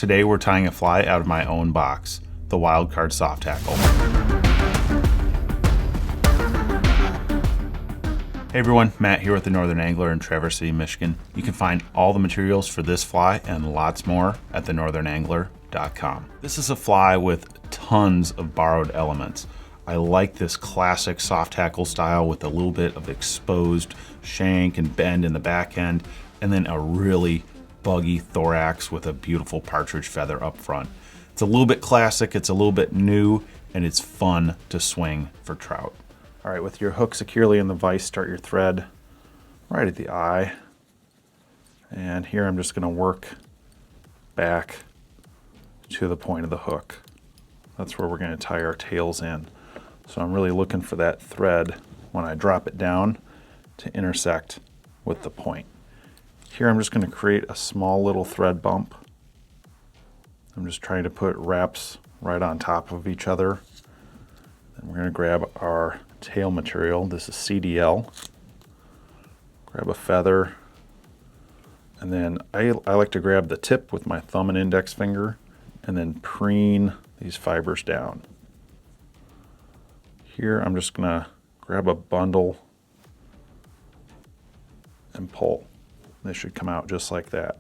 Today we're tying a fly out of my own box, the Wildcard soft hackle. Hey everyone, Matt here with the Northern Angler in Traverse City, Michigan. You can find all the materials for this fly and lots more at thenorthernangler.com. This is a fly with tons of borrowed elements. I like this classic soft hackle style with a little bit of exposed shank and bend in the back end, and then a really buggy thorax with a beautiful partridge feather up front. It's a little bit classic, it's a little bit new, and it's fun to swing for trout. All right, with your hook securely in the vise, start your thread right at the eye. And here I'm just going to work back to the point of the hook. That's where we're going to tie our tails in. So I'm really looking for that thread when I drop it down to intersect with the point. Here I'm just going to create a small little thread bump. I'm just trying to put wraps right on top of each other. Then we're going to grab our tail material. This is CDL. Grab a feather. And then I like to grab the tip with my thumb and index finger and then preen these fibers down. Here I'm just going to grab a bundle and pull. They should come out just like that.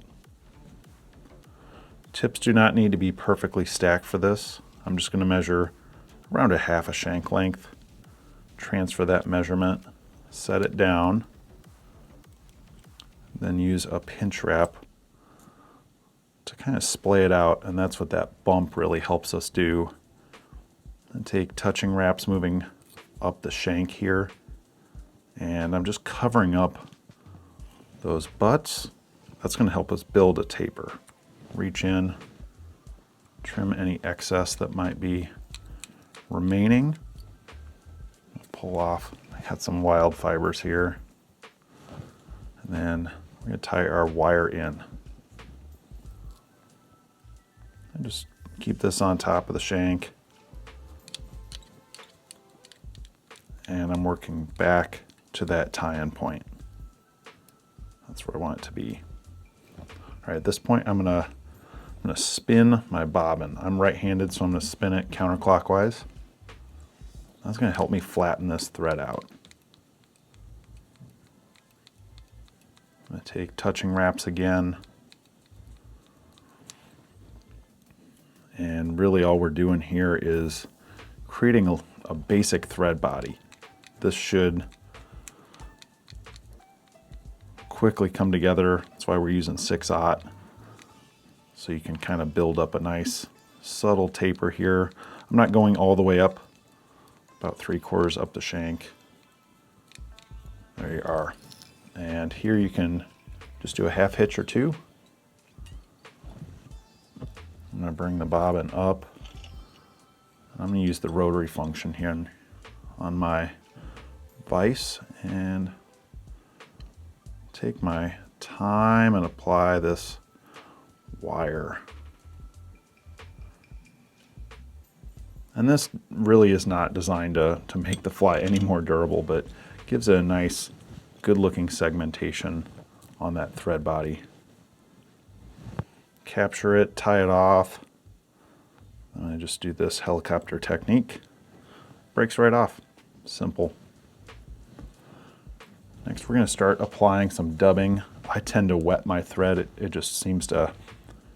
Tips do not need to be perfectly stacked for this. I'm just going to measure around a half a shank length, transfer that measurement, set it down, then use a pinch wrap to kind of splay it out, and that's what that bump really helps us do. And take touching wraps moving up the shank here, and I'm just covering up those butts. That's going to help us build a taper. Reach in, trim any excess that might be remaining. Pull off. I got some wild fibers here. And then we're going to tie our wire in. And just keep this on top of the shank. And I'm working back to that tie-in point. That's where I want it to be. All right, at this point I'm gonna spin my bobbin. I'm right-handed, so I'm gonna spin it counterclockwise. That's gonna help me flatten this thread out. I'm gonna take touching wraps again. And really all we're doing here is creating a basic thread body. This should quickly come together. That's why we're using 6/0. So you can kind of build up a nice subtle taper here. I'm not going all the way up, about 3/4 up the shank. There you are. And here you can just do a half hitch or two. I'm going to bring the bobbin up. I'm going to use the rotary function here on my vise and take my time and apply this wire. And this really is not designed to make the fly any more durable, but gives it a nice, good looking segmentation on that thread body. Capture it, tie it off. I just do this helicopter technique. Breaks right off. Simple. Next we're going to start applying some dubbing. I tend to wet my thread. It just seems to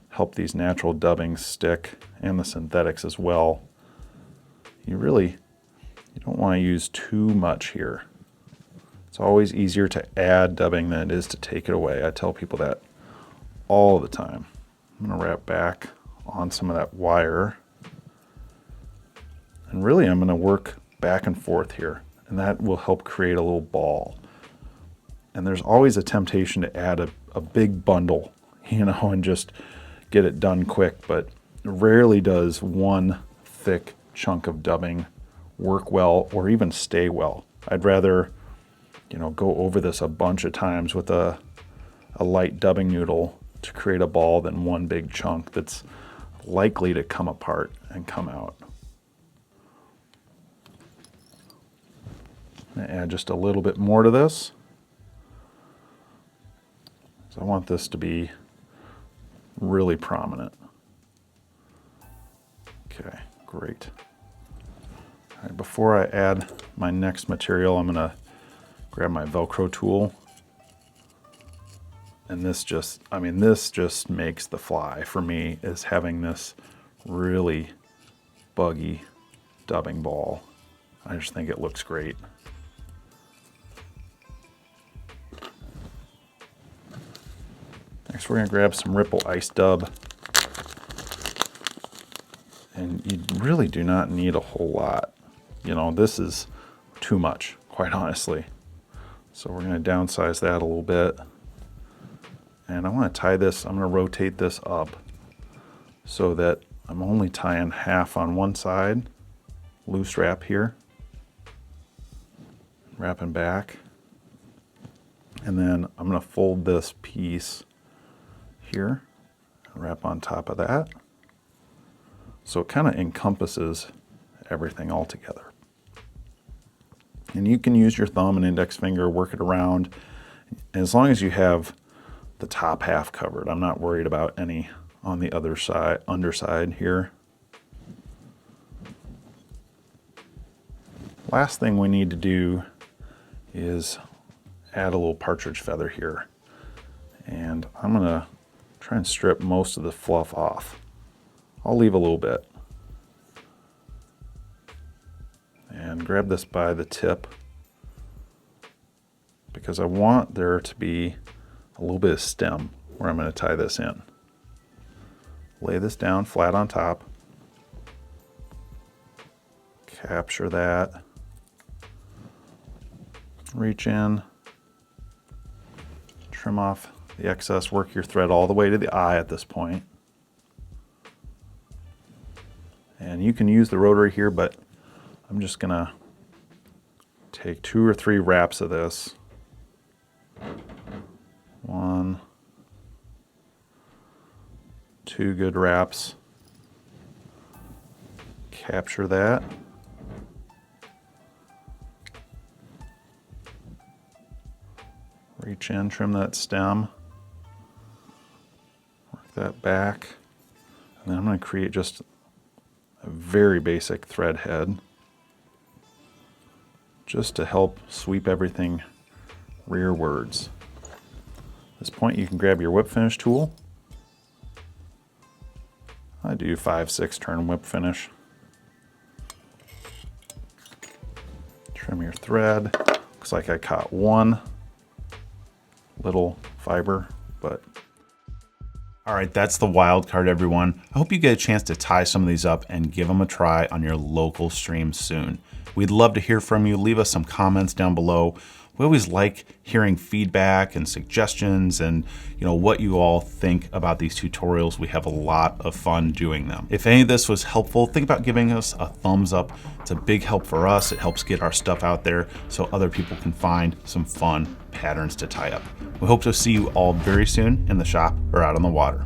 help these natural dubbings stick, and the synthetics as well. You don't want to use too much here. It's always easier to add dubbing than it is to take it away. I tell people that all the time. I'm going to wrap back on some of that wire. And really I'm going to work back and forth here, and that will help create a little ball. And there's always a temptation to add a big bundle, and just get it done quick, but rarely does one thick chunk of dubbing work well or even stay well. I'd rather, go over this a bunch of times with a light dubbing noodle to create a ball than one big chunk that's likely to come apart and come out. I'm going to add just a little bit more to this. So I want this to be really prominent. Okay, great. All right, before I add my next material, I'm gonna grab my Velcro tool. And this just, I mean, this just makes the fly for me, is having this really buggy dubbing ball. I just think it looks great. Next we're gonna grab some Ripple Ice Dub. And you really do not need a whole lot. You know, this is too much, quite honestly. So we're gonna downsize that a little bit. And I wanna tie this, I'm gonna rotate this up so that I'm only tying half on one side, loose wrap here, wrapping back. And then I'm gonna fold this piece here, wrap on top of that. So it kind of encompasses everything all together. And you can use your thumb and index finger, work it around. And as long as you have the top half covered, I'm not worried about any on the other side, underside here. Last thing we need to do is add a little partridge feather here. And I'm gonna try and strip most of the fluff off. I'll leave a little bit. And grab this by the tip because I want there to be a little bit of stem where I'm going to tie this in. Lay this down flat on top. Capture that. Reach in. Trim off the excess. Work your thread all the way to the eye at this point. And you can use the rotary here, but I'm just gonna take 2 or 3 wraps of this. 1, 2 good wraps. Capture that. Reach in, trim that stem. Work that back. And then I'm gonna create just a very basic thread head just to help sweep everything rearwards. At this point you can grab your whip finish tool. I do 5-6 turn whip finish. Trim your thread. Looks like I caught one little fiber, but all right, that's the Wildcard, everyone. I hope you get a chance to tie some of these up and give them a try on your local stream soon. We'd love to hear from you. Leave us some comments down below. We always like hearing feedback and suggestions and what you all think about these tutorials. We have a lot of fun doing them. If any of this was helpful, think about giving us a thumbs up. It's a big help for us. It helps get our stuff out there so other people can find some fun patterns to tie up. We hope to see you all very soon in the shop or out on the water.